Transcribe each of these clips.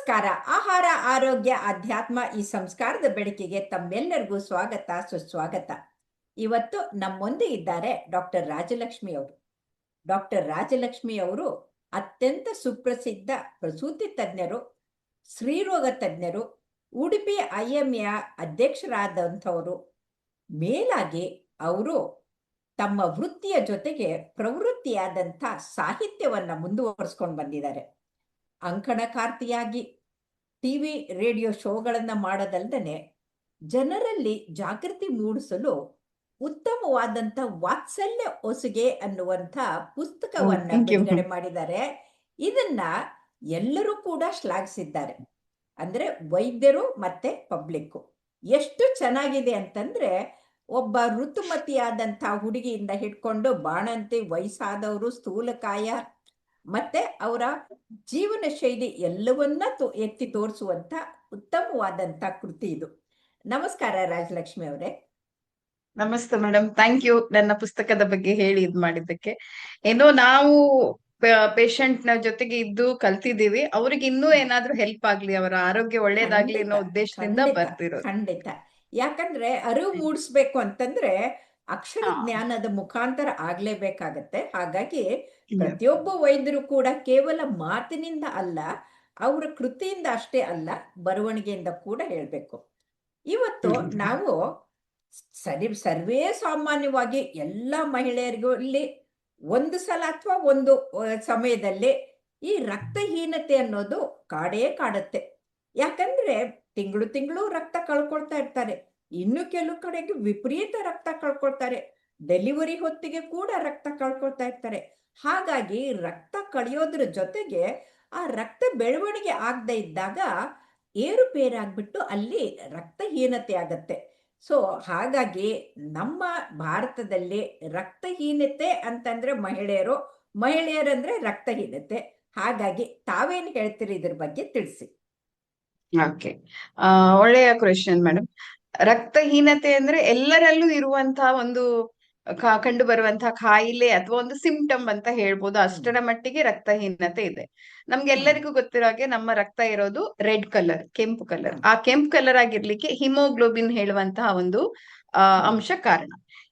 ನಮಸ್ಕಾರ. ಆಹಾರ, ಆರೋಗ್ಯ, ಅಧ್ಯಾತ್ಮ ಈ ಸಂಸ್ಕಾರದ ಬೆಳಕಿಗೆ ತಮ್ಮೆಲ್ಲರಿಗೂ ಸ್ವಾಗತ, ಸುಸ್ವಾಗತ. ಇವತ್ತು ನಮ್ಮೊಂದಿಗೆ ಇದ್ದಾರೆ ಡಾಕ್ಟರ್ ರಾಜಲಕ್ಷ್ಮಿ ಅವರು. ಡಾಕ್ಟರ್ ರಾಜಲಕ್ಷ್ಮಿ ಅವರು ಅತ್ಯಂತ ಸುಪ್ರಸಿದ್ಧ ಪ್ರಸೂತಿ ತಜ್ಞರು, ಸ್ತ್ರೀರೋಗ ತಜ್ಞರು, ಉಡುಪಿ IMA ಅಧ್ಯಕ್ಷರಾದಂಥವರು. ಮೇಲಾಗಿ ಅವರು ತಮ್ಮ ವೃತ್ತಿಯ ಜೊತೆಗೆ ಪ್ರವೃತ್ತಿಯಾದಂಥ ಸಾಹಿತ್ಯವನ್ನು ಮುಂದುವರಿಸ್ಕೊಂಡು ಬಂದಿದ್ದಾರೆ. ಅಂಕಣಕಾರ್ತಿಯಾಗಿ ಟಿವಿ ರೇಡಿಯೋ ಶೋಗಳನ್ನು ಮಾಡೋದಲ್ದೇ ಜನರಲ್ಲಿ ಜಾಗೃತಿ ಮೂಡಿಸಲು ಉತ್ತಮವಾದಂಥ ವಾತ್ಸಲ್ಯ ಒಸುಗೆ ಅನ್ನುವಂಥ ಪುಸ್ತಕವನ್ನು ಬಿಡುಗಡೆ ಮಾಡಿದ್ದಾರೆ. ಇದನ್ನ ಎಲ್ಲರೂ ಕೂಡ ಶ್ಲಾಘಿಸಿದ್ದಾರೆ. ಅಂದ್ರೆ ವೈದ್ಯರು ಮತ್ತೆ ಪಬ್ಲಿಕ್ಕು. ಎಷ್ಟು ಚೆನ್ನಾಗಿದೆ ಅಂತಂದ್ರೆ, ಒಬ್ಬ ಋತುಮತಿಯಾದಂಥ ಹುಡುಗಿಯಿಂದ ಹಿಡ್ಕೊಂಡು ಬಾಣಂತಿ, ವಯಸ್ಸಾದವರು, ಸ್ಥೂಲಕಾಯ ಮತ್ತೆ ಅವರ ಜೀವನ ಶೈಲಿ ಎಲ್ಲವನ್ನ ಎತ್ತಿ ತೋರಿಸುವಂತ ಉತ್ತಮವಾದಂತ ಕೃತಿ ಇದು. ನಮಸ್ಕಾರ ರಾಜಲಕ್ಷ್ಮಿ ಅವರೇ. ನಮಸ್ತೆ ಮೇಡಮ್, ಥ್ಯಾಂಕ್ ಯು ನನ್ನ ಪುಸ್ತಕದ ಬಗ್ಗೆ ಹೇಳಿ ಇದ್ ಮಾಡಿದ್ದಕ್ಕೆ. ಏನೋ ನಾವು ಪೇಷಂಟ್ ನ ಜೊತೆಗೆ ಇದ್ದು ಕಲ್ತಿದ್ದೀವಿ, ಅವ್ರಿಗೆ ಇನ್ನೂ ಏನಾದ್ರೂ ಹೆಲ್ಪ್ ಆಗ್ಲಿ, ಅವರ ಆರೋಗ್ಯ ಒಳ್ಳೇದಾಗ್ಲಿ ಅನ್ನೋ ಉದ್ದೇಶದಿಂದ ಬರ್ತಿರೋದು. ಖಂಡಿತ. ಯಾಕಂದ್ರೆ ಅರಿವು ಮೂಡಿಸ್ಬೇಕು ಅಂತಂದ್ರೆ ಅಕ್ಷರ ಜ್ಞಾನದ ಮುಖಾಂತರ ಆಗ್ಲೇಬೇಕಾಗತ್ತೆ. ಹಾಗಾಗಿ ಪ್ರತಿಯೊಬ್ಬ ವೈದ್ಯರು ಕೂಡ ಕೇವಲ ಮಾತಿನಿಂದ ಅಲ್ಲ, ಅವರ ಕೃತಿಯಿಂದ ಅಷ್ಟೇ ಅಲ್ಲ, ಬರವಣಿಗೆಯಿಂದ ಕೂಡ ಹೇಳ್ಬೇಕು. ಇವತ್ತು ನಾವು ಸರ್ವೇ ಸಾಮಾನ್ಯವಾಗಿ ಎಲ್ಲ ಮಹಿಳೆಯರಿಗೂ ಇಲ್ಲಿ ಒಂದು ಸಲ ಅಥವಾ ಒಂದು ಸಮಯದಲ್ಲಿ ಈ ರಕ್ತಹೀನತೆ ಅನ್ನೋದು ಕಾಡೇ ಕಾಡುತ್ತೆ. ಯಾಕಂದ್ರೆ ತಿಂಗಳು ತಿಂಗಳು ರಕ್ತ ಕಳ್ಕೊಳ್ತಾ ಇರ್ತಾರೆ. ಇನ್ನು ಕೆಲವು ಕಡೆಗೆ ವಿಪರೀತ ರಕ್ತ ಕಳ್ಕೊಳ್ತಾರೆ. ಡೆಲಿವರಿ ಹೊತ್ತಿಗೆ ಕೂಡ ರಕ್ತ ಕಳ್ಕೊಳ್ತಾ ಇರ್ತಾರೆ. ಹಾಗಾಗಿ ರಕ್ತ ಕಳೆಯೋದ್ರ ಜೊತೆಗೆ ಆ ರಕ್ತ ಬೆಳವಣಿಗೆ ಆಗದೆ ಇದ್ದಾಗ ಏರುಪೇರಾಗ್ಬಿಟ್ಟು ಅಲ್ಲಿ ರಕ್ತಹೀನತೆ ಆಗತ್ತೆ. ಸೊ ಹಾಗಾಗಿ ನಮ್ಮ ಭಾರತದಲ್ಲಿ ರಕ್ತಹೀನತೆ ಅಂತಂದ್ರೆ ಮಹಿಳೆಯರಂದ್ರೆ ರಕ್ತಹೀನತೆ. ಹಾಗಾಗಿ ತಾವೇನು ಹೇಳ್ತೀರಿ ಇದ್ರ ಬಗ್ಗೆ ತಿಳಿಸಿ. ಓಕೆ, ಒಳ್ಳೆಯ ಕ್ವೆಶ್ಚನ್ ಮೇಡಮ್. ರಕ್ತಹೀನತೆ ಅಂದ್ರೆ ಎಲ್ಲರಲ್ಲೂ ಇರುವಂತಹ ಒಂದು ಕಂಡು ಬರುವಂತಹ ಕಾಯಿಲೆ ಅಥವಾ ಒಂದು ಸಿಂಪ್ಟಮ್ ಅಂತ ಹೇಳ್ಬೋದು. ಅಷ್ಟರ ಮಟ್ಟಿಗೆ ರಕ್ತಹೀನತೆ ಇದೆ. ನಮ್ಗೆಲ್ಲರಿಗೂ ಗೊತ್ತಿರೋ ಹಾಗೆ ನಮ್ಮ ರಕ್ತ ಇರೋದು ರೆಡ್ ಕಲರ್, ಕೆಂಪು ಕಲರ್. ಆ ಕೆಂಪು ಕಲರ್ ಆಗಿರ್ಲಿಕ್ಕೆ ಹಿಮೋಗ್ಲೋಬಿನ್ ಹೇಳುವಂತಹ ಒಂದು ಅಂಶ ಕಾರಣ.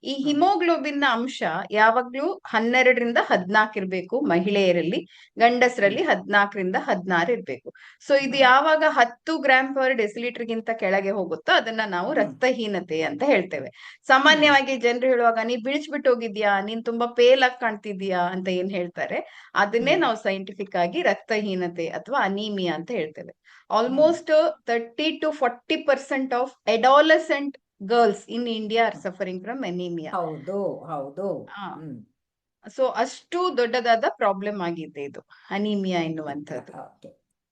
ಈ ಹಿಮೋಗ್ಲೋಬಿನ್ ನ ಅಂಶ ಯಾವಾಗ್ಲೂ 12ರಿಂದ 14 ಇರ್ಬೇಕು ಮಹಿಳೆಯರಲ್ಲಿ, ಗಂಡಸರಲ್ಲಿ 14ರಿಂದ 16 ಇರ್ಬೇಕು. ಸೊ ಇದು ಯಾವಾಗ 10 ಗ್ರಾಮ್ ಪರ್ ಡೆಸಿಲೀಟರ್ ಗಿಂತ ಕೆಳಗೆ ಹೋಗುತ್ತೋ ಅದನ್ನ ನಾವು ರಕ್ತಹೀನತೆ ಅಂತ ಹೇಳ್ತೇವೆ. ಸಾಮಾನ್ಯವಾಗಿ ಜನರು ಹೇಳುವಾಗ ನೀ ಬಿಳಿಸ್ಬಿಟ್ಟು ಹೋಗಿದ್ಯಾ, ನೀನ್ ತುಂಬಾ ಪೇಲ್ ಆಗಿ ಕಾಣ್ತಿದ್ಯಾ ಅಂತ ಏನ್ ಹೇಳ್ತಾರೆ, ಅದನ್ನೇ ನಾವು ಸೈಂಟಿಫಿಕ್ ಆಗಿ ರಕ್ತಹೀನತೆ ಅಥವಾ ಅನೀಮಿಯಾ ಅಂತ ಹೇಳ್ತೇವೆ. Almost 30 to 40% of adolescent girls in India are suffering from anaemia. ಹೌದು. ಸೊ ಅಷ್ಟು ದೊಡ್ಡದಾದ ಪ್ರಾಬ್ಲಮ್ ಆಗಿದೆ ಇದು ಅನೀಮಿಯಾ ಎನ್ನುವಂಥದ್ದು.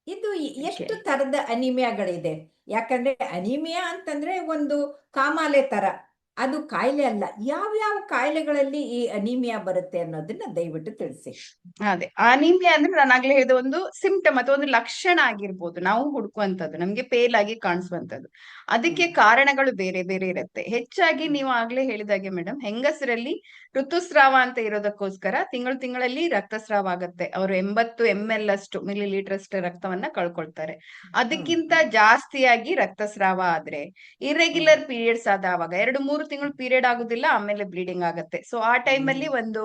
ಇದು ಎಷ್ಟು ತರದ ಅನಿಮಿಯಾಗಳಿದೆ? ಯಾಕಂದ್ರೆ ಅನಿಮಿಯಾ ಅಂತಂದ್ರೆ ಒಂದು ಕಾಮಾಲೆ ತರ, ಅದು ಕಾಯಿಲೆ ಅಲ್ಲ. ಯಾವ ಕಾಯಿಲೆಗಳಲ್ಲಿ ಈ ಅನಿಮಿಯಾ ಬರುತ್ತೆ ಅನ್ನೋದನ್ನ ದಯವಿಟ್ಟು ತಿಳಿಸಿ. ಅದೇ ಅನಿಮಿಯಾ ಅಂದ್ರೆ ನಾನು ಆಗ್ಲೇ ಹೇಳಿದ ಒಂದು ಸಿಂಪ್ಟಮ್ ಅಥವಾ ಒಂದು ಲಕ್ಷಣ ಆಗಿರ್ಬೋದು, ನಾವು ಹುಡುಕುವಂತದ್ದು, ನಮ್ಗೆ ಪೇಲ್ ಆಗಿ ಕಾಣಿಸುವಂತದ್ದು. ಅದಕ್ಕೆ ಕಾರಣಗಳು ಬೇರೆ ಬೇರೆ ಇರುತ್ತೆ. ಹೆಚ್ಚಾಗಿ ನೀವು ಆಗ್ಲೇ ಹೇಳಿದಾಗೆ ಮೇಡಮ್, ಹೆಂಗಸರಲ್ಲಿ ಋತುಸ್ರಾವ ಅಂತ ಇರೋದಕ್ಕೋಸ್ಕರ ತಿಂಗಳಲ್ಲಿ ರಕ್ತಸ್ರಾವ ಆಗತ್ತೆ. ಅವರು 80 ml ಅಷ್ಟು ಮಿಲಿಲೀಟರ್ ಅಷ್ಟು ರಕ್ತವನ್ನ ಕಳ್ಕೊಳ್ತಾರೆ. ಅದಕ್ಕಿಂತ ಜಾಸ್ತಿಯಾಗಿ ರಕ್ತಸ್ರಾವ ಆದ್ರೆ, ಇರೆಗ್ಯುಲರ್ ಪೀರಿಯಡ್ಸ್ ಆದಾಗ 2-3 ತಿಂಗಳು ಪೀರಿಯಡ್ ಆಗುದಿಲ್ಲ, ಆಮೇಲೆ ಬ್ಲೀಡಿಂಗ್ ಆಗತ್ತೆ. ಸೊ ಆ ಟೈಮಲ್ಲಿ ಒಂದು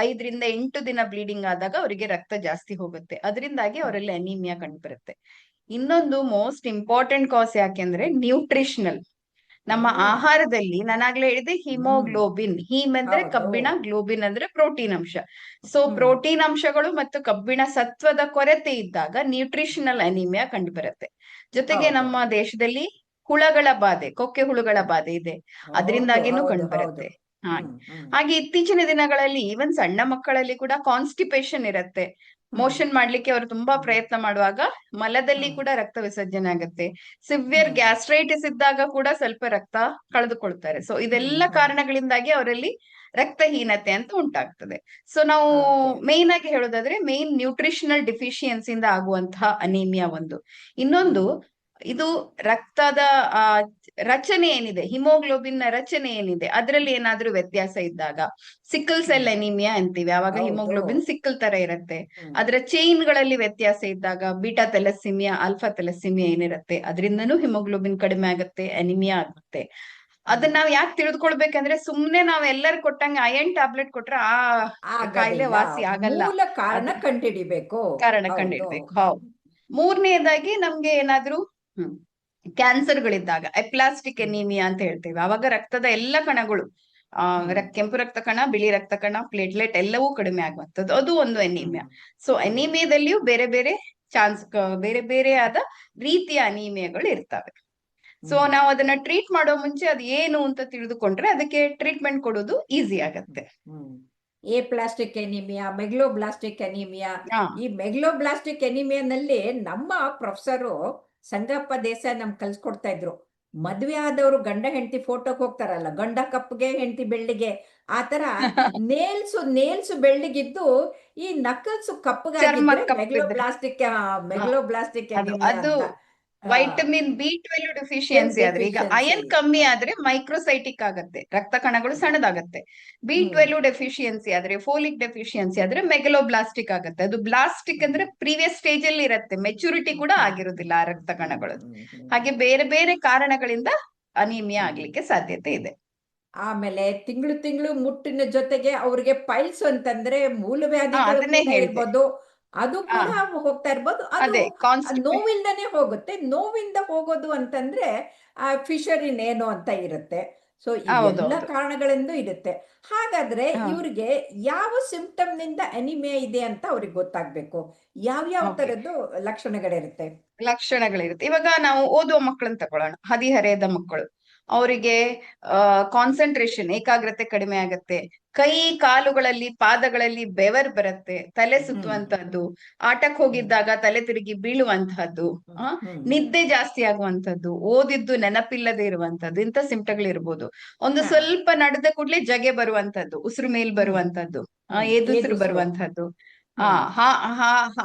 5ರಿಂದ 8 ದಿನ ಬ್ಲೀಡಿಂಗ್ ಆದಾಗ ಅವರಿಗೆ ರಕ್ತ ಜಾಸ್ತಿ ಹೋಗುತ್ತೆ. ಅದರಿಂದಾಗಿ ಅವರಲ್ಲಿ ಅನಿಮಿಯಾ ಕಂಡು ಬರುತ್ತೆ. ಇನ್ನೊಂದು ಮೋಸ್ಟ್ ಇಂಪಾರ್ಟೆಂಟ್ ಕಾಸ್ ಯಾಕೆಂದ್ರೆ ನ್ಯೂಟ್ರಿಷನಲ್. ನಮ್ಮ ಆಹಾರದಲ್ಲಿ ನಾನಾಗ್ಲೇ ಹೇಳಿದೆ ಹಿಮೋಗ್ಲೋಬಿನ್, ಹೀಮ್ ಅಂದ್ರೆ ಕಬ್ಬಿಣ, ಗ್ಲೋಬಿನ್ ಅಂದ್ರೆ ಪ್ರೋಟೀನ್ ಅಂಶ. ಸೊ ಪ್ರೋಟೀನ್ ಅಂಶಗಳು ಮತ್ತು ಕಬ್ಬಿಣ ಸತ್ವದ ಕೊರತೆ ಇದ್ದಾಗ ನ್ಯೂಟ್ರಿಷನಲ್ ಅನಿಮಿಯಾ ಕಂಡು ಬರುತ್ತೆ. ಜೊತೆಗೆ ನಮ್ಮ ದೇಶದಲ್ಲಿ ಹುಳಗಳ ಬಾಧೆ, ಕೊಕ್ಕೆ ಹುಳುಗಳ ಬಾಧೆ ಇದೆ, ಅದರಿಂದಾಗಿನೂ ಕಂಡು ಬರುತ್ತೆ. ಹಾಗೆ ಇತ್ತೀಚಿನ ದಿನಗಳಲ್ಲಿ ಈವನ್ ಸಣ್ಣ ಮಕ್ಕಳಲ್ಲಿ ಕೂಡ ಕಾನ್ಸ್ಟಿಪೇಷನ್ ಇರುತ್ತೆ. ಮೋಷನ್ ಮಾಡ್ಲಿಕ್ಕೆ ಅವರು ತುಂಬಾ ಪ್ರಯತ್ನ ಮಾಡುವಾಗ ಮಲದಲ್ಲಿ ಕೂಡ ರಕ್ತ ವಿಸರ್ಜನೆ ಆಗುತ್ತೆ. ಸಿವಿಯರ್ ಗ್ಯಾಸ್ಟ್ರೈಟಿಸ್ ಇದ್ದಾಗ ಕೂಡ ಸ್ವಲ್ಪ ರಕ್ತ ಕಳೆದುಕೊಳ್ತಾರೆ. ಸೊ ಇದೆಲ್ಲ ಕಾರಣಗಳಿಂದಾಗಿ ಅವರಲ್ಲಿ ರಕ್ತಹೀನತೆ ಅಂತ ಉಂಟಾಗ್ತದೆ. ಸೊ ನಾವು ಮೇನ್ ಆಗಿ ಹೇಳೋದಾದ್ರೆ ಮೇನ್ ನ್ಯೂಟ್ರಿಷನಲ್ ಡಿಫಿಷಿಯನ್ಸಿಯಿಂದ ಆಗುವಂತಹ ಅನಿಮಿಯಾ ಒಂದು. ಇನ್ನೊಂದು ಇದು ರಕ್ತದ ಆ ರಚನೆ ಏನಿದೆ, ಹಿಮೋಗ್ಲೋಬಿನ್ ನ ರಚನೆ ಏನಿದೆ ಅದರಲ್ಲಿ ಏನಾದ್ರೂ ವ್ಯತ್ಯಾಸ ಇದ್ದಾಗ, ಸಿಕ್ಕಲ್ ಸೆಲ್ ಅನಿಮಿಯಾ ಅಂತೀವಿ, ಆವಾಗ ಹೌದು. ಹಿಮೋಗ್ಲೋಬಿನ್ ಸಿಕ್ಕಲ್ ತರ ಇರುತ್ತೆ. ಹ್ಮ್. ಅದರ ಚೈನ್ ಗಳಲ್ಲಿ ವ್ಯತ್ಯಾಸ ಇದ್ದಾಗ, ಬೀಟಾ ಥೆಲಸ್ಸಿಮಿಯಾ, ಆಲ್ಫಾ ಥೆಲಸ್ಸಿಮಿಯಾ ಏನಿರುತ್ತೆ ಅದರಿಂದನೂ ಹಿಮೋಗ್ಲೋಬಿನ್ ಕಡಿಮೆ ಆಗುತ್ತೆ, ಅನಿಮಿಯಾ ಆಗುತ್ತೆ. ಅದನ್ನ ನಾವ್ ಯಾಕೆ ತಿಳಿದುಕೊಳ್ಬೇಕಂದ್ರೆ, ಸುಮ್ನೆ ನಾವ್ ಎಲ್ಲರೂ ಕೊಟ್ಟಂಗೆ ಅಯನ್ ಟ್ಯಾಬ್ಲೆಟ್ ಕೊಟ್ರೆ ಆ ಕಾಯಿಲೆ ಆಗೋದಿಲ್ಲ, ವಾಸಿ ಆಗಲ್ಲ. ಮೂಲ ಕಾರಣ ಅದು ಕಂಡುಹಿಡಿಬೇಕು. ಕಾರಣ ಹೌದು. ಕಂಡಿಡ್ಬೇಕು. ಹೌದು. ಮೂರನೇದಾಗಿ ನಮ್ಗೆ ಏನಾದ್ರೂ ಕ್ಯಾನ್ಸರ್ಗಳಿದ್ದಾಗ, ಎಪ್ಲಾಸ್ಟಿಕ್ ಎನೀಮಿಯಾ ಅಂತ ಹೇಳ್ತೇವೆ, ಅವಾಗ ರಕ್ತದ ಎಲ್ಲ ಕಣಗಳು, ಕೆಂಪು ರಕ್ತ ಕಣ, ಬಿಳಿ ರಕ್ತ ಕಣ, ಪ್ಲೇಟ್ಲೆಟ್ ಎಲ್ಲವೂ ಕಡಿಮೆ ಆಗುವಂಥದ್ದು, ಅದು ಒಂದು ಎನೀಮಿಯಾ. ಸೊ ಎನೀಮಿಯಾದಲ್ಲಿಯೂ ಬೇರೆ ಬೇರೆ ಬೇರೆ ಬೇರೆ ಆದ ರೀತಿಯ ಅನೀಮಿಯಾಗಳು ಇರ್ತವೆ. ಸೊ ನಾವು ಅದನ್ನ ಟ್ರೀಟ್ ಮಾಡೋ ಮುಂಚೆ ಅದು ಏನು ಅಂತ ತಿಳಿದುಕೊಂಡ್ರೆ ಅದಕ್ಕೆ ಟ್ರೀಟ್ಮೆಂಟ್ ಕೊಡೋದು ಈಸಿ ಆಗತ್ತೆ. Aplastic anaemia, megaloblastic anaemia. ಹಾ. ಈ ಮೆಗ್ಲೋಬ್ಲಾಸ್ಟಿಕ್ ಎನಿಮಿಯಾನಲ್ಲಿ ನಮ್ಮ ಪ್ರೊಫೆಸರು ಸಂಗಪ್ಪ ದೇಸಾಯಿ ನಮ್ಗೆ ಕಲ್ಸ್ಕೊಡ್ತಾ ಇದ್ರು. ಮದ್ವೆ ಆದವರು ಗಂಡ ಹೆಂಡತಿ ಫೋಟೋಕ್ ಹೋಗ್ತಾರಲ್ಲ, ಗಂಡ ಕಪ್ಪಗೆ ಹೆಂಡತಿ ಬೆಳ್ಳಿಗೆ, ಆತರ ನೇಲ್ಸು ಬೆಳ್ಳಿಗಿದ್ದು ಈ ನಕಲ್ಸು ಕಪ್ಪಗಾಗಿದ್ರೆ ಮೆಗ್ಲೋಬ್ಲಾಸ್ಟಿಕ್ ಎನಿಮಿಯಾ ಅದು ಅಂತ. ವೈಟಮಿನ್ B12 ಡೆಫಿಷಿಯನ್ಸಿ ಆದ್ರೆ, ಈಗ ಅಯನ್ ಕಮ್ಮಿ ಆದ್ರೆ ಮೈಕ್ರೋಸೈಟಿಕ್ ಆಗತ್ತೆ, ರಕ್ತ ಕಣಗಳು ಸಣ್ಣದಾಗತ್ತೆ. B12 ಡೆಫಿಷಿಯನ್ಸಿ ಆದ್ರೆ, ಫೋಲಿಕ್ ಡೆಫಿಷಿಯನ್ಸಿ ಆದ್ರೆ ಮೆಗಲೋಬ್ಲಾಸ್ಟಿಕ್ ಆಗತ್ತೆ. ಅದು ಬ್ಲಾಸ್ಟಿಕ್ ಅಂದ್ರೆ ಪ್ರೀವಿಯಸ್ ಸ್ಟೇಜ್ ಅಲ್ಲಿ ಇರತ್ತೆ, ಮೆಚುರಿಟಿ ಕೂಡ ಆಗಿರುದಿಲ್ಲ ಆ ರಕ್ತ ಕಣಗಳು. ಹಾಗೆ ಬೇರೆ ಬೇರೆ ಕಾರಣಗಳಿಂದ ಅನೀಮಿಯಾ ಆಗ್ಲಿಕ್ಕೆ ಸಾಧ್ಯತೆ ಇದೆ. ಆಮೇಲೆ ತಿಂಗಳು ಮುಟ್ಟಿನ ಜೊತೆಗೆ ಅವ್ರಿಗೆ ಪೈಲ್ಸ್ ಅಂತಂದ್ರೆ ಮೂಲವ್ಯಾಧಿಗಳು ಅದನ್ನೇ ಕೂಡ ಹೇಳ್ದೆ. ಇರ್ಬೋದು, ಅದು ಕೂಡ ಹೋಗ್ತಾ ಇರ್ಬೋದು. ಅದು ಅದೇ ನೋವಿಂದನೇ ಹೋಗುತ್ತೆ. ನೋವಿಂದ ಹೋಗೋದು ಅಂತಂದ್ರೆ ಫಿಶರಿನ್ ಏನೋ ಅಂತ ಇರುತ್ತೆ. ಸೊ ಇವೆಲ್ಲ ಕಾರಣಗಳಿಂದ ಇರುತ್ತೆ. ಹಾಗಾದ್ರೆ ಇವ್ರಿಗೆ ಯಾವ ಸಿಂಪ್ಟಮ್ ನಿಂದ ಅನಿಮಿಯಾ ಇದೆ ಅಂತ ಅವ್ರಿಗೆ ಗೊತ್ತಾಗ್ಬೇಕು. ಯಾವ ತರದ್ದು ಲಕ್ಷಣಗಳಿರುತ್ತೆ? ಇವಾಗ ನಾವು ಓದುವ ಮಕ್ಕಳನ್ನ ತಗೊಳ್ಳೋಣ, ಹದಿಹರೆಯದ ಮಕ್ಕಳು. ಅವರಿಗೆ ಕಾನ್ಸಂಟ್ರೇಷನ್, ಏಕಾಗ್ರತೆ ಕಡಿಮೆ ಆಗತ್ತೆ, ಕೈ ಕಾಲುಗಳಲ್ಲಿ ಪಾದಗಳಲ್ಲಿ ಬೆವರ್ ಬರುತ್ತೆ, ತಲೆ ಸುತ್ತುವಂತಹದ್ದು, ಆಟಕ್ಕೆ ಹೋಗಿದ್ದಾಗ ತಲೆ ತಿರುಗಿ ಬೀಳುವಂತಹದ್ದು, ನಿದ್ದೆ ಜಾಸ್ತಿ ಆಗುವಂತದ್ದು, ಓದಿದ್ದು ನೆನಪಿಲ್ಲದೆ ಇರುವಂತದ್ದು, ಇಂಥ ಸಿಂಪ್ಟಮ್ಗಳಿರ್ಬೋದು. ಒಂದು ಸ್ವಲ್ಪ ನಡೆದ ಕೂಡ್ಲೆ ಜಗೆ ಬರುವಂತದ್ದು, ಉಸಿರು ಮೇಲ್ ಬರುವಂತದ್ದು, ಏದುಸಿರು ಬರುವಂತಹದ್ದು.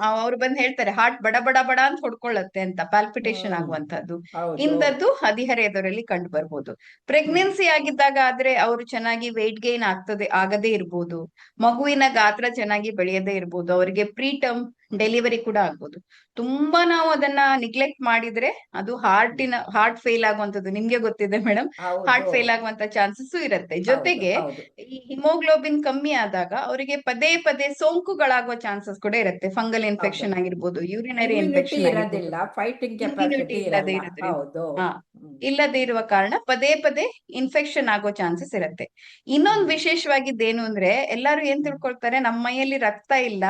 ಅವ್ರು ಬಂದ್ ಹೇಳ್ತಾರೆ ಹಾರ್ಟ್ ಬಡ ಬಡ ಬಡ ಅಂತ ಹೊಡ್ಕೊಳ್ಳತ್ತೆ ಅಂತ, ಪಾಲ್ಪಿಟೇಷನ್ ಆಗುವಂತದ್ದು, ಇಂಥದ್ದು ಹದಿಹರೆಯದವರಲ್ಲಿ ಕಂಡು ಬರ್ಬೋದು. ಪ್ರೆಗ್ನೆನ್ಸಿ ಆಗಿದ್ದಾಗ ಆದ್ರೆ ಅವರು ಚೆನ್ನಾಗಿ ವೆಯ್ಟ್ ಗೇನ್ ಆಗದೇ ಇರ್ಬೋದು, ಮಗುವಿನ ಗಾತ್ರ ಚೆನ್ನಾಗಿ ಬೆಳೆಯದೇ ಇರ್ಬೋದು, ಅವರಿಗೆ ಪ್ರೀಟರ್ಮ್ ಡೆಲಿವರಿ ಕೂಡ ಆಗ್ಬೋದು. ತುಂಬಾ ನಾವು ಅದನ್ನ ನಿಗ್ಲೆಕ್ಟ್ ಮಾಡಿದ್ರೆ ಅದು ಹಾರ್ಟ್ ಫೇಲ್ ಆಗುವಂತದ್ದು, ನಿಮ್ಗೆ ಗೊತ್ತಿದೆ ಮೇಡಮ್, ಹಾರ್ಟ್ ಫೇಲ್ ಆಗುವಂತ ಚಾನ್ಸಸ್ ಇರುತ್ತೆ. ಜೊತೆಗೆ ಈ ಹಿಮೋಗ್ಲೋಬಿನ್ ಕಮ್ಮಿ ಆದಾಗ ಅವರಿಗೆ ಪದೇ ಪದೇ ಸೋಂಕುಗಳಾಗುವ ಚಾನ್ಸಸ್ ಕೂಡ ಇರುತ್ತೆ. ಫಂಗಲ್ ಇನ್ಫೆಕ್ಷನ್ ಆಗಿರ್ಬೋದು, ಯೂರಿನರಿ ಇನ್ಫೆಕ್ಷನ್ ಇಲ್ಲದೆ ಇರುವ ಕಾರಣ ಪದೇ ಪದೇ ಇನ್ಫೆಕ್ಷನ್ ಆಗೋ ಚಾನ್ಸಸ್ ಇರುತ್ತೆ. ಇನ್ನೊಂದು ವಿಶೇಷವಾಗಿದ್ದೇನು ಅಂದ್ರೆ, ಎಲ್ಲಾರು ಏನ್ ತಿಳ್ಕೊಳ್ತಾರೆ, ನಮ್ಮ ಮೈಯಲ್ಲಿ ರಕ್ತ ಇಲ್ಲ,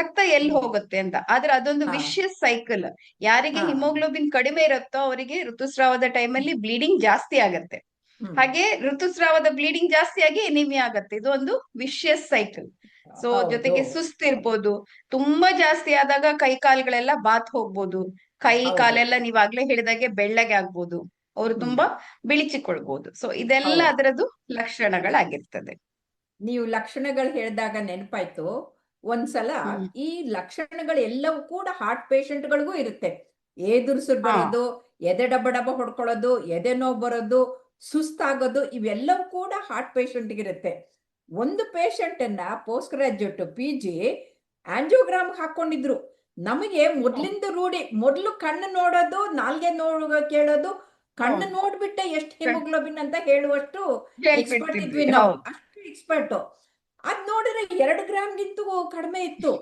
ರಕ್ತ ಎಲ್ಲಿ ಹೋಗುತ್ತೆ ಅಂತ. ಆದ್ರೆ ಅದೊಂದು ವಿಶಿಯಸ್ ಸೈಕಲ್. ಯಾರಿಗೆ ಹಿಮೋಗ್ಲೋಬಿನ್ ಕಡಿಮೆ ಇರುತ್ತೋ ಅವರಿಗೆ ಋತುಸ್ರಾವದ ಟೈಮಲ್ಲಿ ಬ್ಲೀಡಿಂಗ್ ಜಾಸ್ತಿ ಆಗತ್ತೆ, ಹಾಗೆ ಋತುಸ್ರಾವದ ಬ್ಲೀಡಿಂಗ್ ಜಾಸ್ತಿ ಆಗಿ ಎನಿಮಿಯಾ ಆಗತ್ತೆ. ಇದು ಒಂದು ವಿಶಿಯಸ್ ಸೈಕಲ್. ಸೊ ಜೊತೆಗೆ ಸುಸ್ತಿರ್ಬೋದು, ತುಂಬಾ ಜಾಸ್ತಿ ಆದಾಗ ಕೈ ಕಾಲುಗಳೆಲ್ಲ ಬಾತ್ ಹೋಗ್ಬೋದು, ಕೈ ಕಾಲೆಲ್ಲ ನೀವಾಗ್ಲೇ ಹೇಳಿದಾಗೆ ಬೆಳ್ಳಗೆ ಆಗ್ಬೋದು, ಅವರು ತುಂಬಾ ಬಿಳಿಚಿಕೊಳ್ಬಹುದು. ಸೊ ಇದೆಲ್ಲ ಅದರದ್ದು ಲಕ್ಷಣಗಳಾಗಿರ್ತದೆ. ನೀವು ಲಕ್ಷಣಗಳು ಹೇಳಿದಾಗ ನೆನಪಾಯ್ತು, ಒಂದ್ಸಲ ಈ ಲಕ್ಷಣಗಳು ಎಲ್ಲವೂ ಕೂಡ ಹಾರ್ಟ್ ಪೇಷಂಟ್ಗಳಿಗೂ ಇರುತ್ತೆ. ಏದುರ್ಸುರು ಬರೋದು, ಎದೆ ಡಬ ಡಬ ಹೊಡ್ಕೊಳ್ಳೋದು, ಎದೆ ನೋವು ಬರೋದು, ಸುಸ್ತಾಗೋದು, ಇವೆಲ್ಲವೂ ಕೂಡ ಹಾರ್ಟ್ ಪೇಷಂಟ್ಗೆ ಇರುತ್ತೆ. ಒಂದು ಪೇಷಂಟ್ ಅನ್ನ ಪೋಸ್ಟ್ ಗ್ರಾಜ್ಯುಯೇಟ್ PG ಆಂಜಿಯೋಗ್ರಾಮ್ ಹಾಕೊಂಡಿದ್ರು. ನಮಗೆ ಮೊದ್ಲಿಂದ ರೂಢಿ, ಮೊದ್ಲು ಕಣ್ಣು ನೋಡೋದು, ನಾಲ್ಗೆ ಕೇಳೋದು, ಕಣ್ಣು ನೋಡ್ಬಿಟ್ಟೆ ಎಷ್ಟು ಹಿಮೋಗ್ಲೋಬಿನ್ ಅಂತ ಹೇಳುವಷ್ಟು ಎಕ್ಸ್ಪರ್ಟ್ ಇದ್ವಿ ನಾವು, ಅಷ್ಟು ಎಕ್ಸ್ಪರ್ಟ್. ಅದ್ ನೋಡಿದ್ರೆ 2 ಗ್ರಾಮ್ಗಿಂತೂ ಕಡಿಮೆ ಇತ್ತು.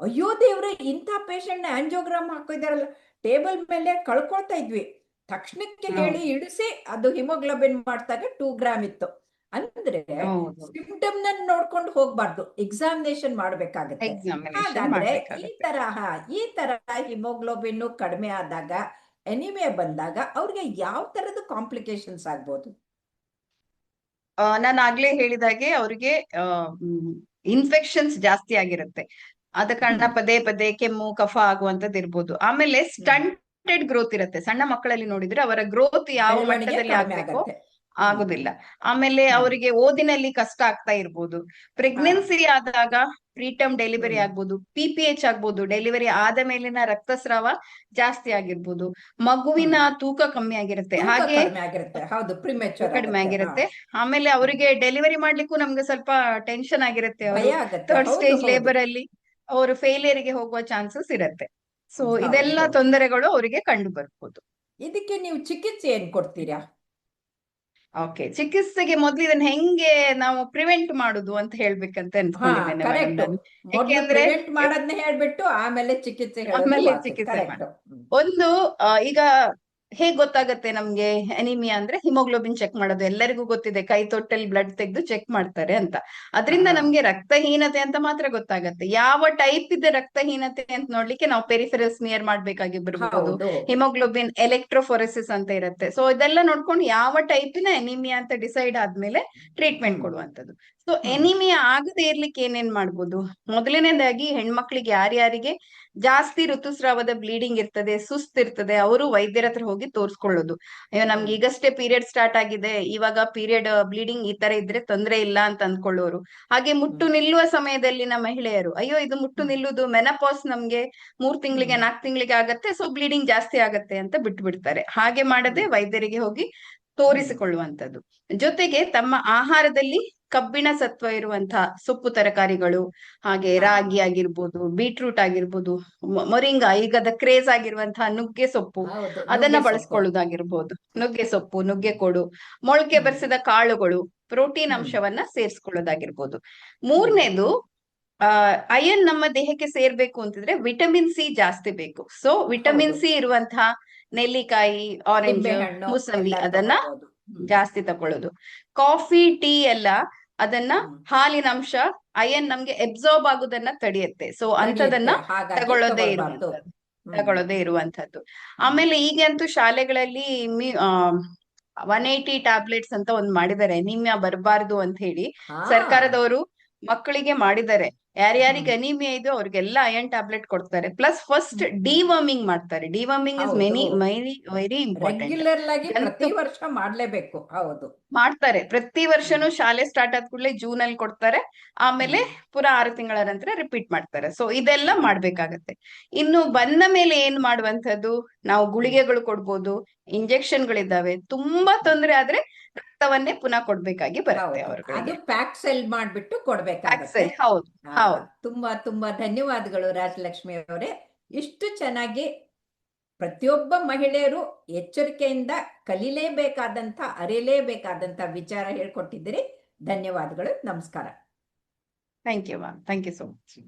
ಅಯ್ಯೋ ದೇವ್ರೆ, ಇಂಥ ಪೇಷಂಟ್ ಆಂಜಿಯೋಗ್ರಾಮ್ ಹಾಕಿದಾರಲ್ಲ, ಟೇಬಲ್ ಮೇಲೆ ಕಳ್ಕೊಳ್ತಾ ಇದ್ವಿ. ತಕ್ಷಣಕ್ಕೆ ಹೇಳಿ ಇಳಿಸಿ ಅದು ಹಿಮೋಗ್ಲೋಬಿನ್ ಮಾಡಿದಾಗ 2 ಗ್ರಾಮ್ ಇತ್ತು. ಅಂದ್ರೆ ಸಿಂಪ್ಟಮ್ ನೋಡ್ಕೊಂಡು ಹೋಗ್ಬಾರ್ದು, ಎಕ್ಸಾಮಿನೇಷನ್ ಮಾಡ್ಬೇಕಾಗತ್ತೆ. ಹಾಗಾದ್ರೆ ಈ ತರ ಹಿಮೋಗ್ಲೋಬಿನ್ ಕಡಿಮೆ ಆದಾಗ, ಎನಿಮಿಯಾ ಬಂದಾಗ ಅವ್ರಿಗೆ ಯಾವ ತರದ ಕಾಂಪ್ಲಿಕೇಶನ್ಸ್ ಆಗ್ಬೋದು? ನಾನು ಆಗ್ಲೇ ಹೇಳಿದಾಗೆ ಅವ್ರಿಗೆ ಇನ್ಫೆಕ್ಷನ್ಸ್ ಜಾಸ್ತಿ ಆಗಿರುತ್ತೆ, ಆದ ಕಾರಣ ಪದೇ ಪದೇ ಕೆಮ್ಮು ಕಫ ಆಗುವಂತದ್ದು ಇರ್ಬೋದು. ಆಮೇಲೆ ಸ್ಟಂಟೆಡ್ ಗ್ರೋತ್ ಇರುತ್ತೆ. ಸಣ್ಣ ಮಕ್ಕಳಲ್ಲಿ ನೋಡಿದ್ರೆ ಅವರ ಗ್ರೋತ್ ಯಾವ ಮಟ್ಟದಲ್ಲಿ ಆಗ್ಬೇಕು ಆಗುದಿಲ್ಲ. ಆಮೇಲೆ ಅವರಿಗೆ ಓದಿನಲ್ಲಿ ಕಷ್ಟ ಆಗ್ತಾ ಇರ್ಬೋದು. ಪ್ರೆಗ್ನೆನ್ಸಿ ಆದಾಗ ಪ್ರೀಟರ್ಮ್ ಡೆಲಿವರಿ ಆಗ್ಬೋದು, PPH ಆಗ್ಬೋದು, ಡೆಲಿವರಿ ಆದ ಮೇಲಿನ ರಕ್ತಸ್ರಾವ ಜಾಸ್ತಿ ಆಗಿರ್ಬೋದು, ಮಗುವಿನ ತೂಕ ಕಮ್ಮಿ ಆಗಿರುತ್ತೆ, ಹಾಗೆ ಕಡಿಮೆ ಆಗಿರುತ್ತೆ. ಹೌದು, ಪ್ರಿಮೆಚೂರ್ ಕಡಿಮೆ ಆಗಿರುತ್ತೆ. ಆಮೇಲೆ ಅವರಿಗೆ ಡೆಲಿವರಿ ಮಾಡ್ಲಿಕ್ಕೂ ನಮ್ಗೆ ಸ್ವಲ್ಪ ಟೆನ್ಷನ್ ಆಗಿರುತ್ತೆ. ಅವರು ಭಯ ಆಗತ್ತೆ. ಥರ್ಡ್ ಹೌದು, ಸ್ಟೇಜ್ ಹೌದು. ಲೇಬರ್ ಅಲ್ಲಿ ಅವರು ಫೇಲಿಯರ್ ಗೆ ಹೋಗುವ ಚಾನ್ಸಸ್ ಇರುತ್ತೆ. ಸೊ ಹೌದು, ಇದೆಲ್ಲ ಹೌದು. ತೊಂದರೆಗಳು ಅವರಿಗೆ ಕಂಡು ಬರ್ಬೋದು. ಇದಕ್ಕೆ ನೀವು ಚಿಕಿತ್ಸೆ ಏನ್ ಕೊಡ್ತೀರಾ? ಓಕೆ, ಚಿಕಿತ್ಸೆಗೆ ಮೊದ್ಲು ಇದನ್ನ ಹೆಂಗೆ ನಾವು ಪ್ರಿವೆಂಟ್ ಮಾಡುದು ಅಂತ ಹೇಳ್ಬೇಕಂತ ಅನ್ಕೊಂಡಿದ್ದೇನೆ ಮೇಡಮ್ ಕರೆಕ್ಟ್. ನಾನು. ಮೊದಲು ಯಾಕೆಂದ್ರೆ ಪ್ರಿವೆಂಟ್ ಮಾಡೋದನ್ನ ಹೇಳ್ಬಿಟ್ಟು ಆಮೇಲೆ ಚಿಕಿತ್ಸೆ ಹೇಳೋದು ಆಮೇಲೆ ವಾಸಿ. ಚಿಕಿತ್ಸೆ ಕರೆಕ್ಟ್. ಒಂದು ಈಗ ಹೇಗ್ ಗೊತ್ತಾಗತ್ತೆ ನಮ್ಗೆ ಅನಿಮಿಯಾ ಅಂದ್ರೆ? ಹಿಮೋಗ್ಲೋಬಿನ್ ಚೆಕ್ ಮಾಡೋದು ಎಲ್ಲರಿಗೂ ಗೊತ್ತಿದೆ, ಕೈ ತೊಟ್ಟಲ್ಲಿ ಬ್ಲಡ್ ತೆಗೆದು ಚೆಕ್ ಮಾಡ್ತಾರೆ ಅಂತ. ಅದರಿಂದ ನಮ್ಗೆ ರಕ್ತಹೀನತೆ ಅಂತ ಮಾತ್ರ ಗೊತ್ತಾಗತ್ತೆ. ಯಾವ ಟೈಪ್ ಇದೆ ರಕ್ತಹೀನತೆ ಅಂತ ನೋಡ್ಲಿಕ್ಕೆ ನಾವು ಪೆರಿಫೆರಲ್ ಸ್ಮಿಯರ್ ಮಾಡ್ಬೇಕಾಗಿ ಬರ್ಬೋದು. ಹೌದು. ಹಿಮೋಗ್ಲೋಬಿನ್ ಎಲೆಕ್ಟ್ರೋಫೊರೆಸಿಸ್ ಅಂತ ಇರುತ್ತೆ. ಸೊ ಇದೆಲ್ಲ ನೋಡ್ಕೊಂಡು ಯಾವ ಟೈಪಿನ ಎನಿಮಿಯಾ ಅಂತ ಡಿಸೈಡ್ ಆದ್ಮೇಲೆ ಟ್ರೀಟ್ಮೆಂಟ್ ಕೊಡುವಂತದ್ದು. ಸೊ ಎನಿಮಿಯಾ ಆಗದೆ ಇರ್ಲಿಕ್ಕೆ ಏನೇನ್ ಮಾಡ್ಬೋದು? ಮೊದಲನೇದಾಗಿ ಹೆಣ್ಮಕ್ಳಿಗೆ ಯಾರ್ಯಾರಿಗೆ ಜಾಸ್ತಿ ಋತುಸ್ರಾವದ ಬ್ಲೀಡಿಂಗ್ ಇರ್ತದೆ, ಸುಸ್ತಿರ್ತದೆ, ಅವರು ವೈದ್ಯರ ಹತ್ರ ಹೋಗಿ ತೋರ್ಸ್ಕೊಳ್ಳೋದು. ಅಯ್ಯೋ ನಮ್ಗೆ ಈಗಷ್ಟೇ ಪೀರಿಯಡ್ ಸ್ಟಾರ್ಟ್ ಆಗಿದೆ, ಇವಾಗ ಪೀರಿಯಡ್ ಬ್ಲೀಡಿಂಗ್ ಈ ತರ ಇದ್ರೆ ತೊಂದ್ರೆ ಇಲ್ಲ ಅಂತ ಅಂದ್ಕೊಳ್ಳೋರು. ಹಾಗೆ ಮುಟ್ಟು ನಿಲ್ಲುವ ಸಮಯದಲ್ಲಿನ ಮಹಿಳೆಯರು, ಅಯ್ಯೋ ಇದು ಮುಟ್ಟು ನಿಲ್ಲುದು ಮೆನಪಾಸ್ ನಮ್ಗೆ 3 ತಿಂಗಳಿಗೆ 4 ತಿಂಗಳಿಗೆ ಆಗತ್ತೆ, ಸೊ ಬ್ಲೀಡಿಂಗ್ ಜಾಸ್ತಿ ಆಗತ್ತೆ ಅಂತ ಬಿಟ್ಟು ಬಿಡ್ತಾರೆ. ಹಾಗೆ ಮಾಡದೆ ವೈದ್ಯರಿಗೆ ಹೋಗಿ ತೋರಿಸಿಕೊಳ್ಳುವಂತದ್ದು. ಜೊತೆಗೆ ತಮ್ಮ ಆಹಾರದಲ್ಲಿ ಕಬ್ಬಿಣ ಸತ್ವ ಇರುವಂತಹ ಸೊಪ್ಪು ತರಕಾರಿಗಳು, ಹಾಗೆ ರಾಗಿ ಆಗಿರ್ಬೋದು, ಬೀಟ್ರೂಟ್ ಆಗಿರ್ಬೋದು, ಮೊರಿಂಗಾ, ಈಗದ ಕ್ರೇಜ್ ಆಗಿರುವಂತಹ ನುಗ್ಗೆ ಸೊಪ್ಪು, ಹೌದು, ಅದನ್ನ ನುಗ್ಗೆ ಸೊಪ್ಪು. ಬಳಸ್ಕೊಳ್ಳೋದಾಗಿರ್ಬೋದು. ನುಗ್ಗೆ ಸೊಪ್ಪು, ನುಗ್ಗೆ ಕೊಡು, ಮೊಳಕೆ ಬರಿಸಿದ ಕಾಳುಗಳು, ಪ್ರೋಟೀನ್ ಅಂಶವನ್ನ ಸೇರಿಸ್ಕೊಳ್ಳೋದಾಗಿರ್ಬೋದು. ಮೂರನೇದು, ಅಯನ್ ನಮ್ಮ ದೇಹಕ್ಕೆ ಸೇರ್ಬೇಕು ಅಂತಂದ್ರೆ ವಿಟಮಿನ್ ಸಿ ಜಾಸ್ತಿ ಬೇಕು. ಸೊ ವಿಟಮಿನ್ ಸಿ ಇರುವಂತಹ ನೆಲ್ಲಿಕಾಯಿ, ಆರೆಂಜ್, ನಿಂಬೆಹಣ್ಣು ಮೂಸಂಬಿ ಎಲ್ಲ ಅದನ್ನ ತಗೋಬಹುದು. ಜಾಸ್ತಿ ತಕೊಳ್ಳೋದು. ಕಾಫಿ, ಟೀ ಎಲ್ಲ ಅದನ್ನ ಹಾಲಿನ ಅಂಶ, ಅಯನ್ ನಮ್ಗೆ ಎಬ್ಸಾರ್ಬ್ ಆಗುದನ್ನ ತಡೆಯುತ್ತೆ. ಸೊ ಅಂತದನ್ನ ಹಾಗಾಗಿ ತಗೊಳ್ಳೋದೇ ತಗೊಳ್ಬಾರ್ದು. ಇರುವಂತದ್ದು. ಆಮೇಲೆ ಈಗಂತೂ ಶಾಲೆಗಳಲ್ಲಿ 180 ಟ್ಯಾಬ್ಲೆಟ್ಸ್ ಅಂತ ಒಂದ್ ಮಾಡಿದ್ದಾರೆ, ಅನಿಮಿಯಾ ಬರಬಾರ್ದು ಅಂತ ಹೇಳಿ ಸರ್ಕಾರದವರು ಮಕ್ಕಳಿಗೆ ಮಾಡಿದ್ದಾರೆ. ಯಾರ್ಯಾರಿಗೆ ಅನಿಮಿಯಾ ಇದೆಯೋ ಅವ್ರಿಗೆಲ್ಲ ಅಯನ್ ಟ್ಯಾಬ್ಲೆಟ್ ಕೊಡ್ತಾರೆ. ಪ್ಲಸ್ ಫಸ್ಟ್ ಡಿವರ್ಮಿಂಗ್ ಮಾಡ್ತಾರೆ. Deworming is very important. Regular ಆಗಿ ಪ್ರತಿ ವರ್ಷ ಮಾಡ್ಲೇಬೇಕು. ಹೌದು, ಮಾಡ್ತಾರೆ. ಪ್ರತಿ ವರ್ಷನೂ ಶಾಲೆ ಸ್ಟಾರ್ಟ್ ಆದ ಕೂಡಲೇ ಜೂನ್ ಅಲ್ಲಿ ಕೊಡ್ತಾರೆ. ಆಮೇಲೆ ಪುನಃ 6 ತಿಂಗಳ ನಂತರ ರಿಪೀಟ್ ಮಾಡ್ತಾರೆ. ಸೊ ಇದೆಲ್ಲ ಮಾಡ್ಬೇಕಾಗತ್ತೆ. ಇನ್ನು ಬಂದ ಮೇಲೆ ಏನ್ ಮಾಡುವಂತದ್ದು, ನಾವು ಗುಳಿಗೆಗಳು ಕೊಡ್ಬೋದು, ಇಂಜೆಕ್ಷನ್ಗಳಿದ್ದಾವೆ. ತುಂಬಾ ತೊಂದರೆ ಆದ್ರೆ ರಕ್ತವನ್ನೇ ಪುನಃ ಕೊಡ್ಬೇಕಾಗಿ ಬರುತ್ತೆ ಅವ್ರಿಗೆ. ಅದು ಪ್ಯಾಕ್ ಸೆಲ್ ಮಾಡ್ಬಿಟ್ಟು ಕೊಡ್ಬೇಕಾಗತ್ತೆ. ಹೌದು ಹೌದು. ತುಂಬಾ ತುಂಬಾ ಧನ್ಯವಾದಗಳು ರಾಜಲಕ್ಷ್ಮಿ ಅವರೇ. ಇಷ್ಟು ಚೆನ್ನಾಗಿ ಪ್ರತಿಯೊಬ್ಬ ಮಹಿಳೆಯರು ಎಚ್ಚರಿಕೆಯಿಂದ ಕಲಿಲೇಬೇಕಾದಂತ, ಅರಿಯಲೇಬೇಕಾದಂತ ವಿಚಾರ ಹೇಳ್ಕೊಟ್ಟಿದ್ದೀರಿ. ಧನ್ಯವಾದಗಳು. ನಮಸ್ಕಾರ. Thank you ma'am. Thank you so much.